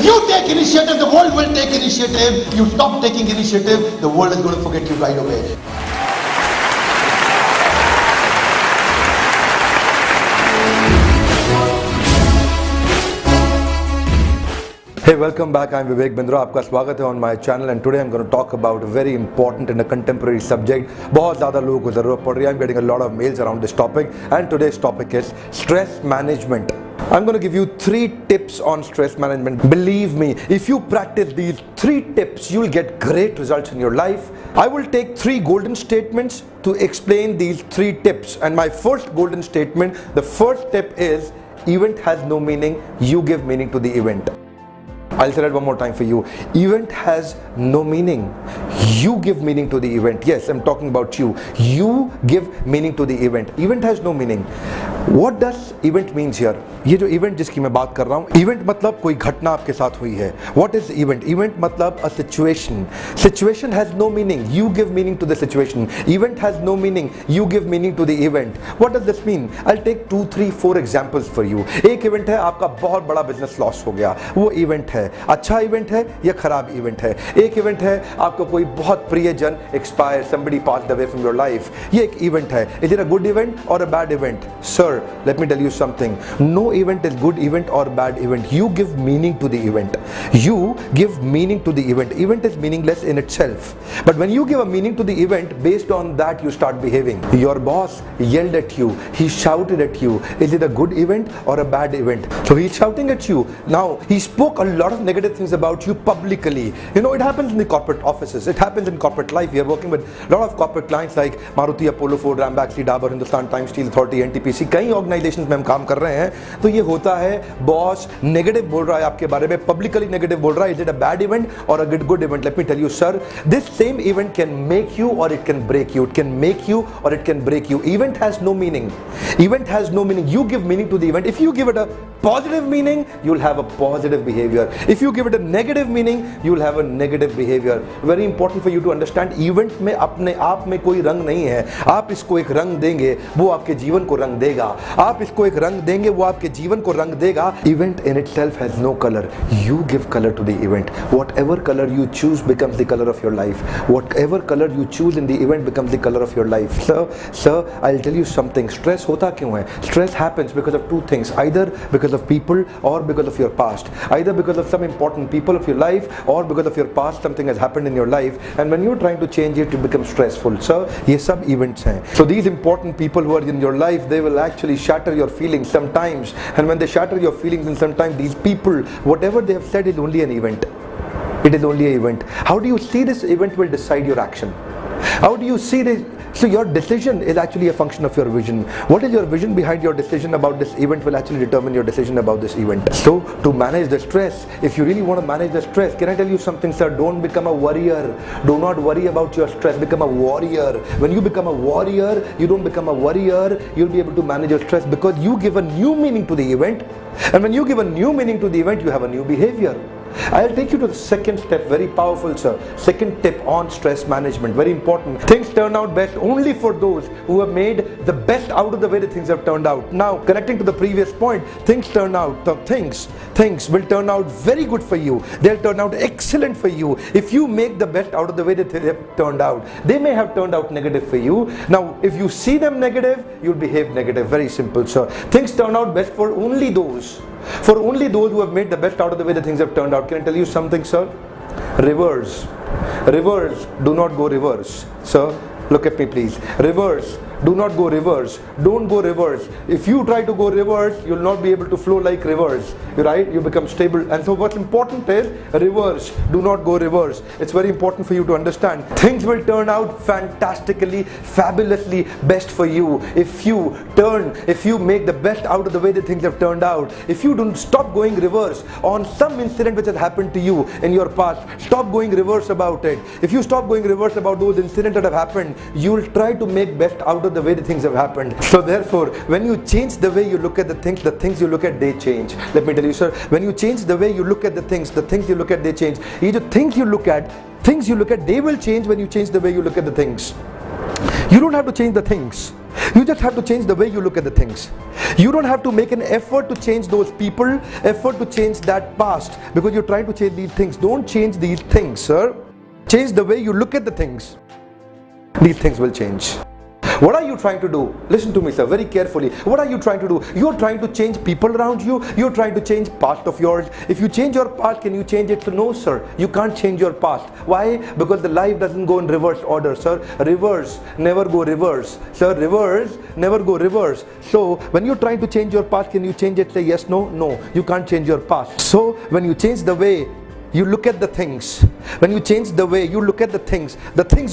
If you take initiative, the world will take initiative. You stop taking initiative, the world is going to forget you right away. Hey, welcome back. I'm Vivek Bindra. आपका स्वागत है on my channel and today I'm going to talk about a very important and a contemporary subject. बहुत ज़्यादा लोगों को ज़रूरत पड़ रही है. I'm getting a lot of mails around this topic and today's topic is stress management. I'm going to give you 3 tips on stress management. Believe me, if you practice these 3 tips, you'll get great results in your life. I will take 3 golden statements to explain these 3 tips. And my first golden statement, the first tip is, event has no meaning, you give meaning to the event. I'll say that one more time for you. Event has no meaning. You give meaning to the event. Yes, I'm talking about you. You give meaning to the event. Event has no meaning. What does event means here? ये जो event जिसकी मैं बात कर रहा हूँ, event मतलब कोई घटना आपके साथ हुई है. What is event? Event मतलब a situation. Situation has no meaning. You give meaning to the situation. Event has no meaning. You give meaning to the event. What does this mean? I'll take 2, 3, 4 examples for you. एक event है, आपका बहुत बड़ा business loss हो गया. वो event है. अच्छा इवेंट है या खराब इवेंट है. एक इवेंट है, आपका कोई बहुत प्रियजन expire, somebody passed away from your life. ये एक इवेंट है. Is it a good event or a bad event? Sir, let me tell you something. No event is good event or bad event. You give meaning to the event. You give meaning to the event. Event is meaningless in itself. But when you give a meaning to the event, based on that you start behaving. Your boss yelled at you. He shouted at you. Is it a good event or a bad event? So he's shouting at you. Now, he spoke a lot of negative things about you publicly. You know, it happens in the corporate offices. It happens in corporate life. We are working with a lot of corporate clients like Maruti, Apollo, Ford, Ranbaxy, Dabur, Hindustan Times Steel Authority, NTPC. कई organisations में हम काम कर रहे हैं. तो ये होता है, बॉस नेगेटिव बोल रहा है आपके बारे में, पब्लिकली नेगेटिव बोल रहा है. Is it a bad event or a good event? Let me tell you, sir, this same event can make you or it can break you. It can make you or it can break you. Event has no meaning. Event has no meaning. You give meaning to the event. If you give it a positive meaning, you'll have a positive behavior. If you give it a negative meaning, you'll have a negative behavior. Very important for you to understand. Event में अपने आप में कोई रंग नहीं है. आप इसको एक रंग देंगे, वो आपके जीवन को रंग देगा. आप इसको एक रंग देंगे, वो आपके जीवन को रंग देगा. Event in itself has no color. You give color to the event. Whatever color you choose becomes the color of your life. Whatever color you choose in the event becomes the color of your life. Sir, I'll tell you something. Stress होता क्यों है? Stress happens because of 2 things. Either because of people or because of your past. Either because of some important people of your life or because of your past something has happened in your life, and when you're trying to change it, you become stressful. So ये सब events हैं. So these important people who are in your life, they will actually shatter your feelings sometimes, and when they shatter your feelings, and sometimes these people, whatever they have said is only an event. It is only an event. How do you see this event will decide your action? How do you see this? So your decision is actually a function of your vision. What is your vision behind your decision about this event will actually determine your decision about this event. So to manage the stress, if you really want to manage the stress, can I tell you something, sir? Don't become a worrier. Do not worry about your stress. Become a warrior. When you become a warrior, you don't become a worrier. You'll be able to manage your stress because you give a new meaning to the event. And when you give a new meaning to the event, you have a new behavior. I'll take you to the second step, very powerful, sir. Second tip on stress management, very important. Things turn out best only for those who have made the best out of the way that things have turned out. Now, connecting to the previous point, things will turn out very good for you. They'll turn out excellent for you if you make the best out of the way that they have turned out. They may have turned out negative for you. Now, if you see them negative, you'll behave negative. Very simple, sir. Things turn out best for only those who have made the best out of the way that things have turned out. Can I tell you something, sir? Reverse. Do not go reverse. Sir, look at me please. Reverse. Do not go reverse. Don't go reverse. If you try to go reverse, you'll not be able to flow like reverse. Right? You become stable. And so what's important is reverse. Do not go reverse. It's very important for you to understand. Things will turn out fantastically, fabulously best for you if you make the best out of the way that things have turned out. If you don't stop going reverse on some incident which has happened to you in your past, stop going reverse about it. If you stop going reverse about those incidents that have happened, you'll try to make best out of the way the things have happened. So therefore, when you change the way you look at the things you look at, they change. Let me tell you, sir, when you change the way you look at the things you look at, they change. The things you look at, they will change when you change the way you look at the things. You don't have to change the things. You just have to change the way you look at the things. You don't have to make an effort to change those people, effort to change that past, because you're trying to change these things. Don't change these things, sir. Change the way you look at the things. These things will change. What are you trying to do? Listen to me, sir, very carefully. What are you trying to do? You're trying to change people around you. You're trying to change past of yours. If you change your past, can you change it? So no, sir. You can't change your past. Why? Because the life doesn't go in reverse order, sir. Reverse, never go reverse. Sir, reverse, never go reverse. So when you're trying to change your past, can you change it? Say yes, no, no. You can't change your past. So when you change the way you look at the things, when you change the way you look at the things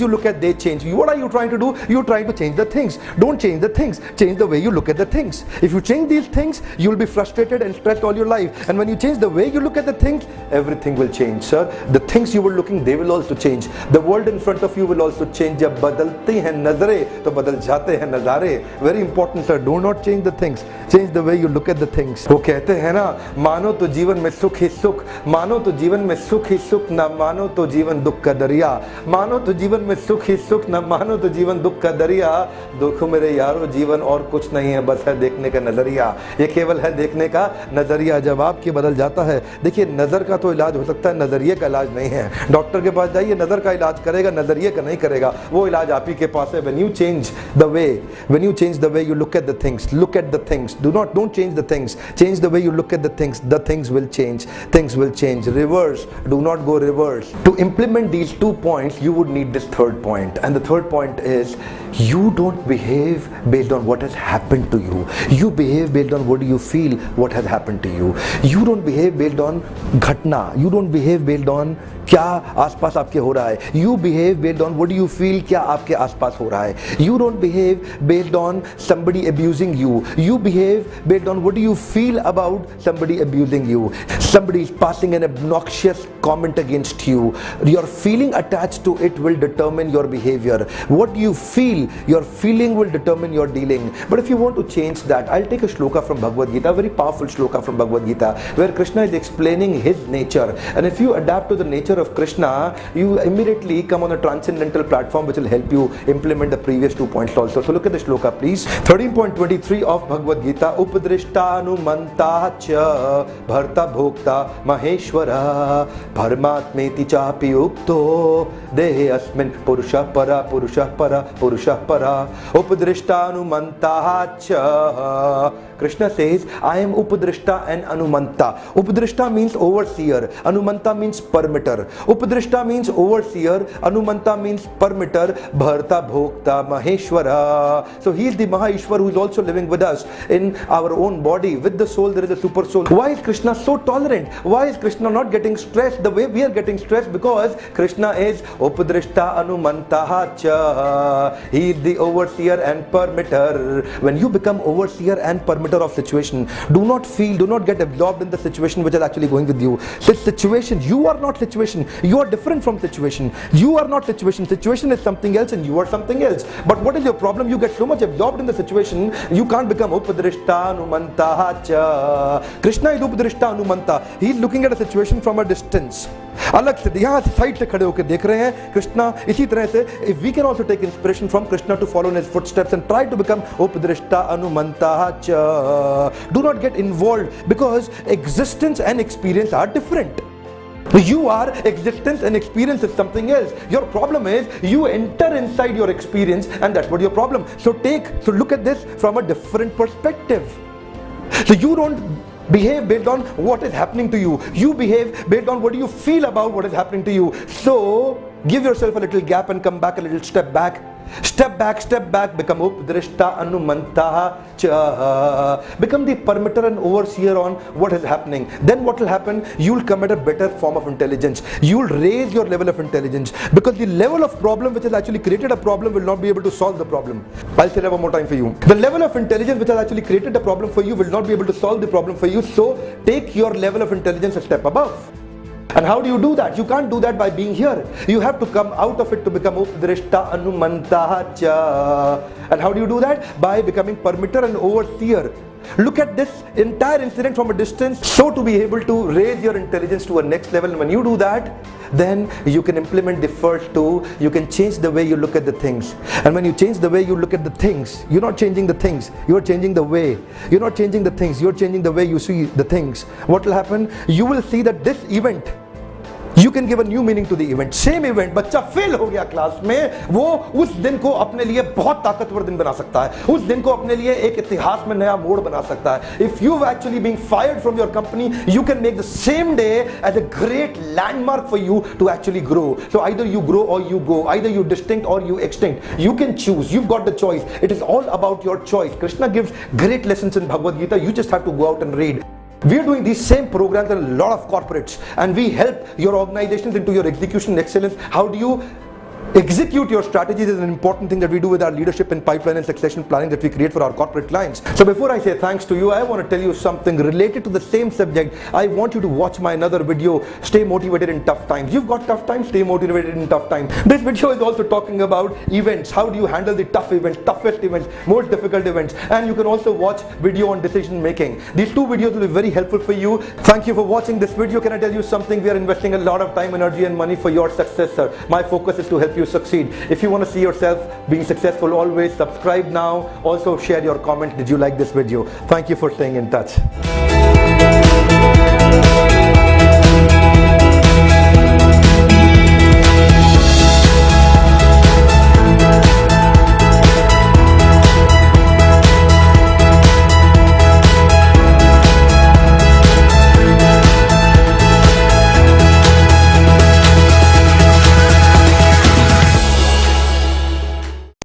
you look at, they change. What are you trying to do? You're trying to change the things. Don't change the things. Change the way you look at the things. If you change these things, you'll be frustrated and stressed all your life. And when you change the way you look at the things, everything will change, sir. The things you were looking, they will also change. The world in front of you will also change. जब बदलती हैं नजरें तो बदल जाते हैं नजारे. Very important, sir. Do not change the things. Change the way you look at the things. वो कहते हैं ना, मानो तो जीवन में सुख ही सुख, मानो तो जीवन में सुख ही सुख, ना मानो तो जीवन दुख का दरिया. मानो तो जीवन में सुख ही सुख, ना मानो तो जीवन दुख का दरिया. दुख मेरे यारो, जीवन और कुछ नहीं है, बस है देखने का नजरिया. ये केवल है देखने का नजरिया. जब आपके बदल जाता है, देखिए नजर का तो इलाज हो सकता है, नजरिए का इलाज नहीं है. डॉक्टर के पास जाइए, नजर का इलाज करेगा, नजरिए का नहीं करेगा. वो इलाज आप ही के पास है. When you change the way you look at the things, look at the things. Don't change the things. Change the way you look at the things will change. Things will change. Reverse, do not go reverse. To implement these 2 points, you would need this 3rd point. And the 3rd point is, you don't behave based on what has happened to you. You behave based on what you feel what has happened to you. You don't behave based on घटना. You don't behave based on क्या आसपास आपके हो रहा है. You behave based on what you feel क्या आपके आसपास हो रहा है. You don't behave based on somebody abusing you. You behave based on what you feel about somebody abusing you. Somebody is passing an obnoxious comment against you. Your feeling attached to it will determine your behavior. What you feel, your feeling will determine your dealing. But if you want to change that, I'll take a shloka from Bhagavad Gita, a very powerful shloka from Bhagavad Gita, where Krishna is explaining his nature. And if you adapt to the nature of Krishna, you immediately come on a transcendental platform which will help you implement the previous 2 points also. So look at the shloka, please. 13.23 of Bhagavad Gita. Upadrishtanumanta cha bharta bhokta maheshwara parmatmeti chapi ukto dehe asmin purusha para purusha para purusha para. Upadrishtanumanta cha. Krishna says, I am Upadrishta and Anumanta. Upadrishta means overseer. Anumanta means permitter. Upadrishta means overseer. Anumanta means permitter. Bharta Bhokta Maheshwara. So he is the Maheshwar who is also living with us in our own body. With the soul there is a super soul. Why is Krishna so tolerant? Why is Krishna not getting stressed the way we are getting stressed? Because Krishna is Upadrishta Anumanta cha. He is the overseer and permitter. When you become overseer and permitter of situation, do not get absorbed in the situation which is actually going with you. This situation, you are not situation. You are different from situation. You are not situation. Situation is something else and you are something else. But what is your problem? You get so much absorbed in the situation, you can't become Upadrishta Anumanta cha. Krishna is Upadrishta Anumanta. He is looking at a situation from a distance. अलग से यहाँ side से खड़े होकर देख रहे हैं कृष्णा. इसी तरह से if we can also take inspiration from Krishna to follow in his footsteps and try to become Upadrishta Anumanta cha. Do not get involved, because existence and experience are different. You are existence and experience is something else. Your problem is you enter inside your experience, and that's what your problem. So look at this from a different perspective. So you don't behave based on what is happening to you. You behave based on what you feel about what is happening to you. So give yourself a little gap and come back a little step back. Step back, become Upadrishta Anumanta cha. Become the permitter and overseer on what is happening. Then what will happen? You will come at a better form of intelligence. You will raise your level of intelligence, because the level of problem which has actually created a problem will not be able to solve the problem. I'll say that one more time for you. The level of intelligence which has actually created a problem for you will not be able to solve the problem for you. So take your level of intelligence a step above. And how do you do that? You can't do that by being here. You have to come out of it to become Upadrishta Anumanta cha. And how do you do that? By becoming permitter and overseer. Look at this entire incident from a distance, so to be able to raise your intelligence to a next level. And when you do that, then you can implement the first two. You can change the way you look at the things. And when you change the way you look at the things, you're not changing the things, you're changing the way. You're not changing the things, you're changing the way you see the things. What will happen? You will see that this event, you can give a new meaning to the event. Same event, बच्चा fail हो गया class में, वो उस दिन को अपने लिए बहुत ताकतवर दिन बना सकता है, उस दिन को अपने लिए एक इतिहास में नया मोड़ बना सकता है. If you've actually been fired from your company, you can make the same day as a great landmark for you to actually grow. So either you grow or you go, either you distinct or you extinct. You can choose, you've got the choice. It is all about your choice. Krishna gives great lessons in Bhagavad Gita. You just have to go out and read. We are doing these same programs in a lot of corporates, and we help your organizations into your execution excellence. How do you execute your strategies is an important thing that we do with our leadership and pipeline and succession planning that we create for our corporate clients. So before I say thanks to you, I want to tell you something related to the same subject. I want you to watch my another video, Stay Motivated in Tough Times. You've got tough times, stay motivated in tough times. This video is also talking about events. How do you handle the tough events, toughest events, most difficult events? And you can also watch video on decision making. These two videos will be very helpful for you. Thank you for watching this video. Can I tell you something? We are investing a lot of time, energy and money for your success, sir. My focus is to help you succeed. If you want to see yourself being successful, always subscribe now. Also share your comment. Did you like this video? Thank you for staying in touch.